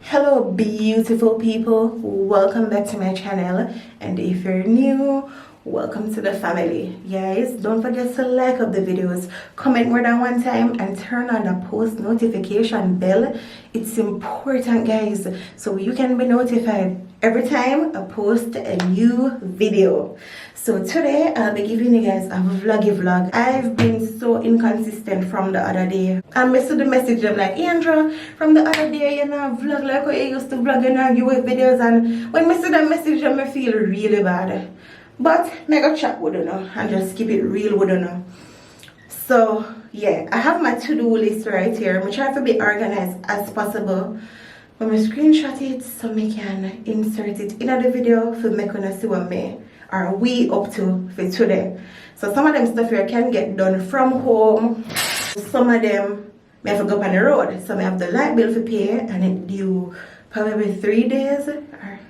Hello beautiful people, welcome back to my channel, and if you're new, welcome to the family. Guys, don't forget to like up the videos, comment more than one time, and turn on the post notification bell. It's important, guys, so you can be notified every time I post a new video. So today I'll be giving you guys a vlog. I've been so inconsistent from the other day. I messaged the message, I'm like, Andra, from the other day, you know, vlog like how you used to vlog and you with videos, and when I see that message, I feel really bad. But I go chat with you now and just keep it real with you now. So yeah, I have my to-do list right here. I'm trying to be organized as possible. I'm going to screenshot it so I can insert it in the video for make you see what me are we up to for today. So some of them stuff here can get done from home. Some of them I have to go up on the road. So I have the light bill to pay and it due probably 3 days, or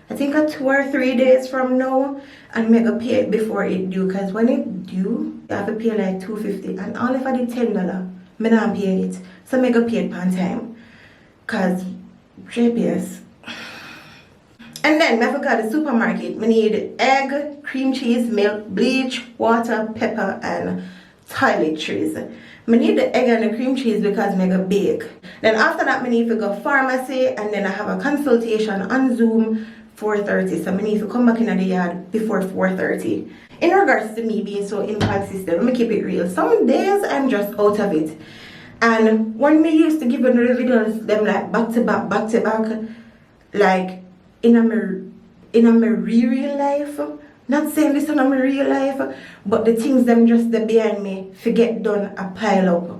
I think 2 or 3 days from now, and I go pay it before it due, because when it due you have to pay like $2.50, and all if I did $10 I don't pay it. So I go pay it on time because GPS. And then I have to go to the supermarket. I need egg, cream cheese, milk, bleach, water, pepper, and toiletries. I need the egg and the cream cheese because I go bake. Then after that I need to go pharmacy, and then I have a consultation on Zoom 4:30. So I need to come back in the yard before 4:30. In regards to me being so inconsistent, let me keep it real. Some days I'm just out of it. And when me used to give them the videos, them like back to back, like in my real life, not saying this in my real life, but the things them just the behind me forget done a pile up.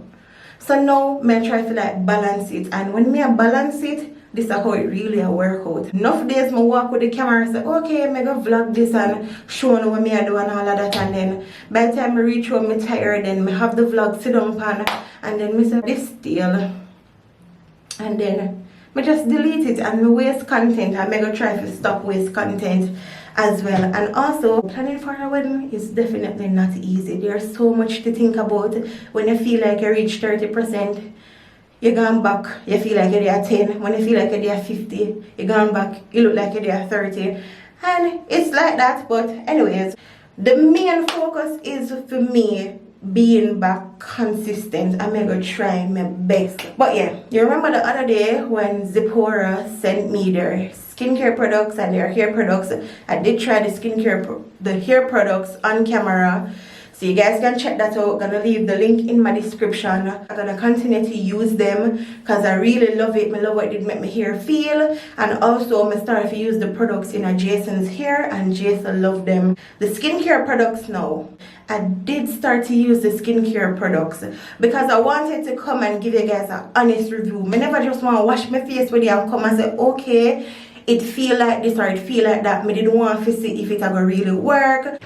So now I try to like balance it, and when I balance it, this is how it really work out. Enough days I walk with the camera and say, okay, I'm gonna vlog this and show you what I do and all of that, and then by the time I reach home I'm tired, then I have the vlog sit down pan, and then I say this still, and then I just delete it and I waste content. I'm gonna try to stop waste content as well. And also, planning for a wedding is definitely not easy. There's so much to think about. When you feel like you reach 30%, you're going back, you feel like you're at 10. When you feel like you're at 50, you're going back, you look like you're at 30. And it's like that. But anyways, the main focus is for me being back consistent. I'm gonna try my best. But yeah, you remember the other day when Zipporah sent me their skincare products and their hair products? I did try the hair products on camera, so you guys can check that out. I'm gonna leave the link in my description. I'm gonna continue to use them because I really love it. I love what it did make my hair feel, and also I started to use the products in Jason's hair, and Jason loved them. The skincare products now, I did start to use the skincare products because I wanted to come and give you guys an honest review. I never just want to wash my face with it and come and say, okay, it feel like this or it feel like that. I didn't want to see if it ever really work.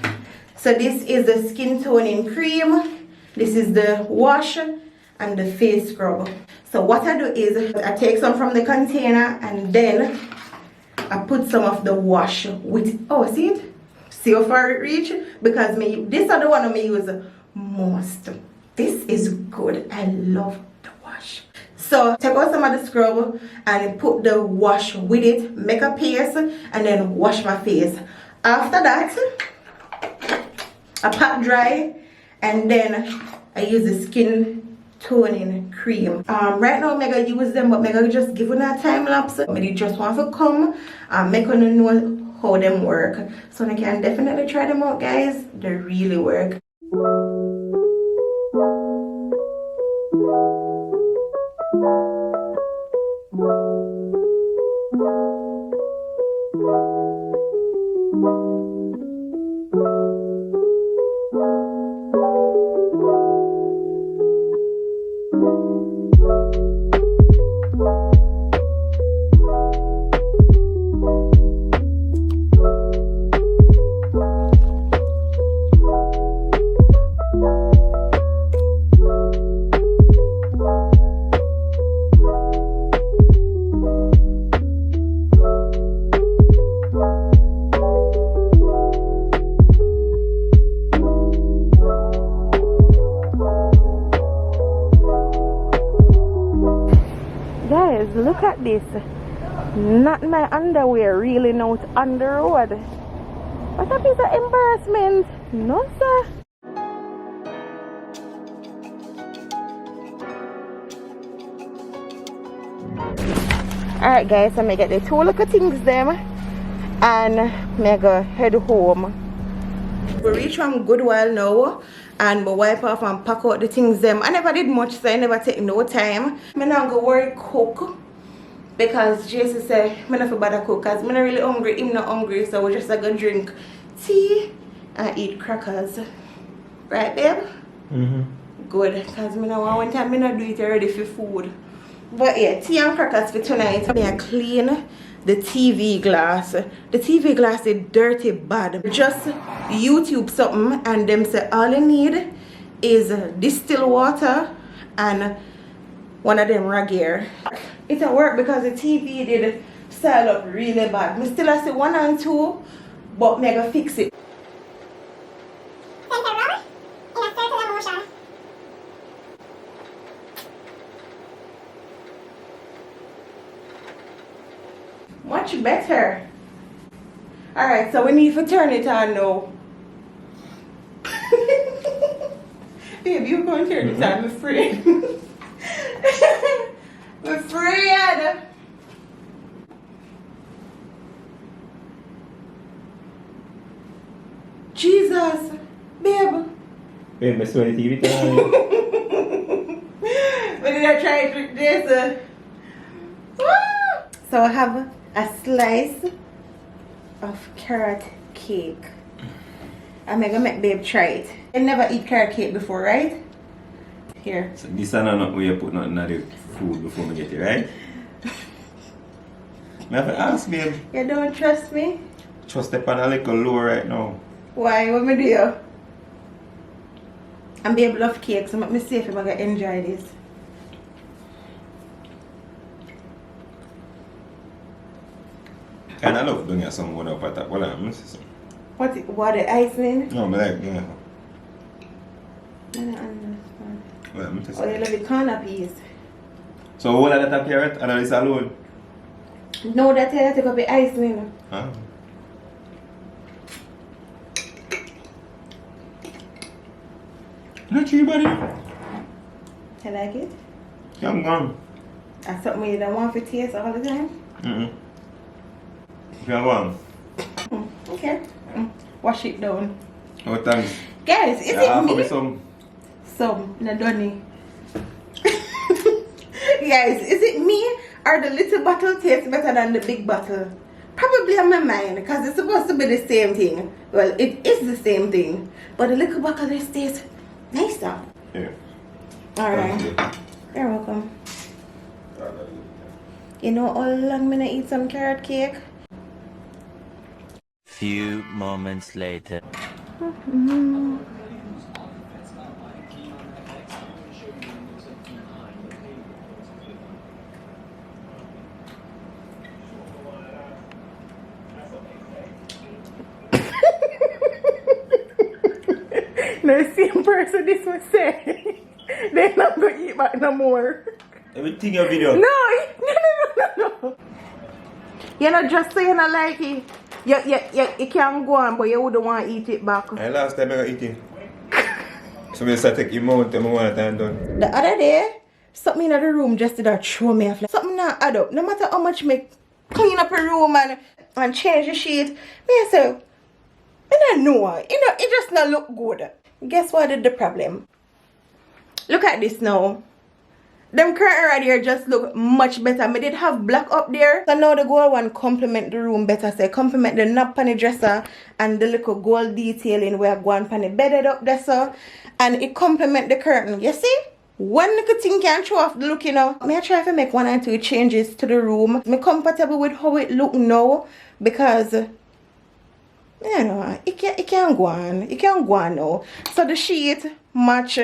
So this is the skin toning cream, this is the wash, and the face scrub. So what I do is I take some from the container and then I put some of the wash with, oh, see it? See how far it reach? Because this is the one I use most. This is good. I love the wash. So take out some of the scrub and put the wash with it, make a paste, and then wash my face. After that, I pat dry, and then I use the skin toning cream. Right now I'm gonna use them, but I'm gonna just give them a time lapse. I just want to come and make them know how them work, so I can definitely try them out, guys. They really work. Look at this. Not my underwear reeling out on the road. What a piece of embarrassment. No, sir. Alright guys, so I get the two little things them and I go head home. We reach from Goodwill now and we wipe off and pack out the things them. I never did much, so I never take no time. I not go worry cook because Jason said I not feel bad cook because I'm not really hungry, I'm not hungry, so we just gonna drink tea and eat crackers. Right babe? Good, because I know one time I not do it already for food. But yeah, tea and crackers for tonight. I clean the TV glass. The TV glass is dirty bad. Just YouTube something and them say all you need is distilled water and one of them rag here. It will work because the TV did style up really bad. I still say 1 and 2, but I'm gonna fix it. Much better. Alright, so we need to turn it on now. Babe, you going to turn it on, I'm afraid. I'm afraid. Jesus, babe. Babe, I saw the TV tonight. When did I try to do this? So I have a slice of carrot cake. I'm gonna make babe try it. I never eat carrot cake before, right? Here. So this is not where you put nothing in the food before we get it, right? I have to ask babe. You don't trust me? Trust the pan a little low right now. Why? What me do? And babe love cake, so let me see if I'm gonna enjoy this. And I love doing some good up at that. What What the icing? No, but like, yeah. I don't understand. Well, I'm just Oh, you love the corner piece. So what are that carrot and this alone? No, that's it. I take up the icing. Ah. Not cheap, buddy. You like it? Yeah, I'm gone. That's something you don't want to taste all the time? Yeah, one. Okay. Wash it down. Oh, thanks. Guys, is it me? Some. Not done. Guys, is it me or the little bottle tastes better than the big bottle? Probably on my mind because it's supposed to be the same thing. Well, it is the same thing, but the little bottle just tastes nicer. Yeah. Alright. You're welcome. You know how long I'm gonna eat some carrot cake? Few moments later. The same person this was saying. They're not gonna eat back no more. Everything your video. No. You know, just so you not like it. You can go on, but you wouldn't want to eat it back. And last time I got eating. So we start taking more time one time done. The other day, something in the room just did that throw me off. Something not add up. No matter how much me clean up a room and change the sheet, me say, I don't know. It just not look good. Guess what is the problem? Look at this now. Them curtain right here just look much better. I did have black up there. So now the gold one complement the room better. So complement the knob on the dresser and the little gold detailing where I go on the bedded up there. So, and it complement the curtain. You see? One little thing can show off the look, you know. I try to make 1 or 2 changes to the room. I'm comfortable with how it look now because you know, it can go on. It can go on now. So the sheet match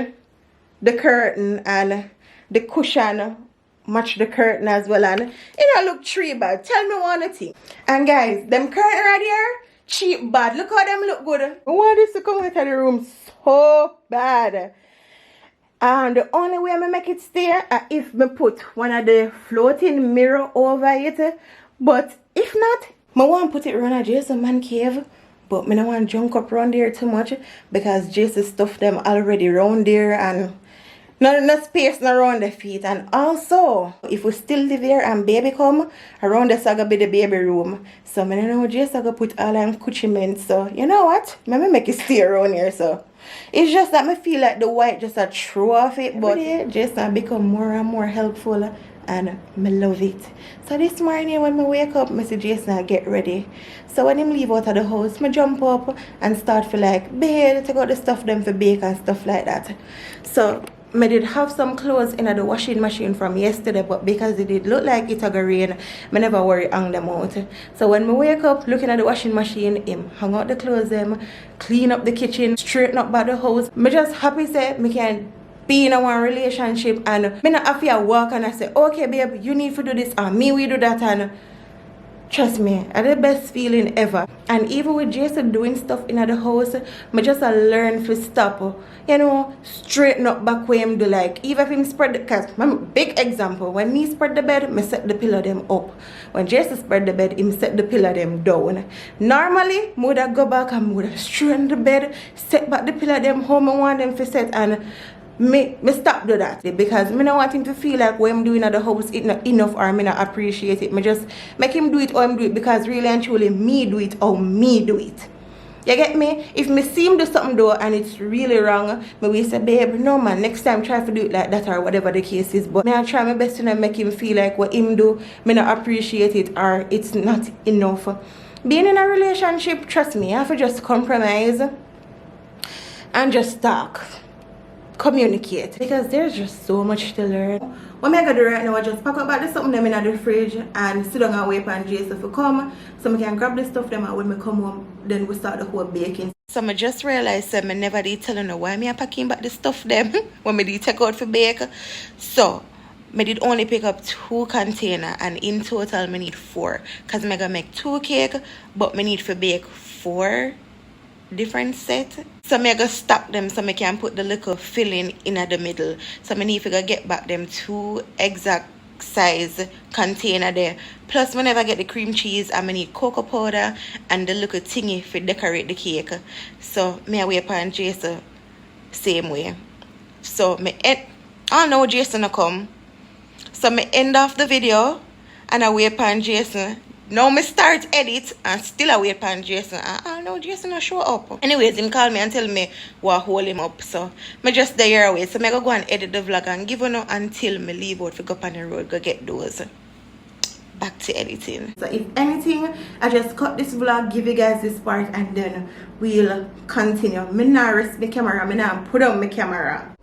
the curtain and the cushion match the curtain as well, and it don't look tree bad. Tell me one thing. And guys, them curtain right here, cheap bad. Look how them look good. I want this to come into the room so bad. And the only way I make it stay if me put one of the floating mirror over it. But if not, I want to put it around a Jason man cave. But I don't want to junk up around there too much because Jason stuff them already around there and not enough space around the feet. And also, if we still live here and baby come, around the saga be the baby room. So I don't know Jason gonna put all them accoutrements. So you know what? Let me make it stay around here. So it's just that I feel like the white just a throw off it, but yeah, Jason become more and more helpful. And I love it. So this morning when I wake up, I see Jason get ready. So when him leave out of the house, I jump up and start for like bed, take out the stuff them for bake and stuff like that. So I did have some clothes in the washing machine from yesterday, but because it did look like it a go rain, I never worry hang them out. So when I wake up looking at the washing machine, him hang out the clothes them, clean up the kitchen, straighten up by the house. I just happy say I can be in a one relationship and me not have to walk and I say, okay babe, you need to do this and me we do that, and trust me, it's the best feeling ever. And even with Jason doing stuff in the house, I just learn to stop, you know, straighten up back where him do. Like even if him spread the, cause big example, when me spread the bed, me set the pillow them up. When Jason spread the bed, him set the pillow them down. Normally, I would go back and would straighten the bed, set back the pillow them home I want them to set, and me stop do that because me don't want him to feel like what I'm doing at the house it not enough or me not appreciate it. Me just make him do it how him do it because really and truly me do it how me do it. You get me? If me see him do something though and it's really wrong, me will say, babe, no man, next time try to do it like that or whatever the case is. But me I try my best to not make him feel like what him do, me not appreciate it or it's not enough. Being in a relationship, trust me, I have to just compromise and just talk. Communicate because there's just so much to learn. What I'm gonna do right now, I just pack up the something them in the fridge and sit down and wait for Jason to come so I can grab the stuff them, and when I come home then we start the whole baking. So I just realized that I never did tell you why me packing back the stuff them when I did take out for bake. So I did only pick up 2 containers and in total I need 4 because I'm gonna make 2 cake but I need to bake 4 different set. So I'm gonna stack them so I can put the little filling in at the middle. So I need to get back them 2 exact size container there. Plus whenever I get the cream cheese, I'm gonna need cocoa powder and the little thingy for decorate the cake. So I wait upon Jason same way. So I know Jason will come. So I end off the video and I wait upon Jason. Now me start edit and still I wait upon Jason. I know Jason will show up. Anyways, him call me and tell me what hold him up. So me just there away. So I go and edit the vlog and give on until me leave out to go up on the road go get those. Back to editing. So if anything, I just cut this vlog, give you guys this part and then we'll continue. Me not rest my camera, me not put on my camera.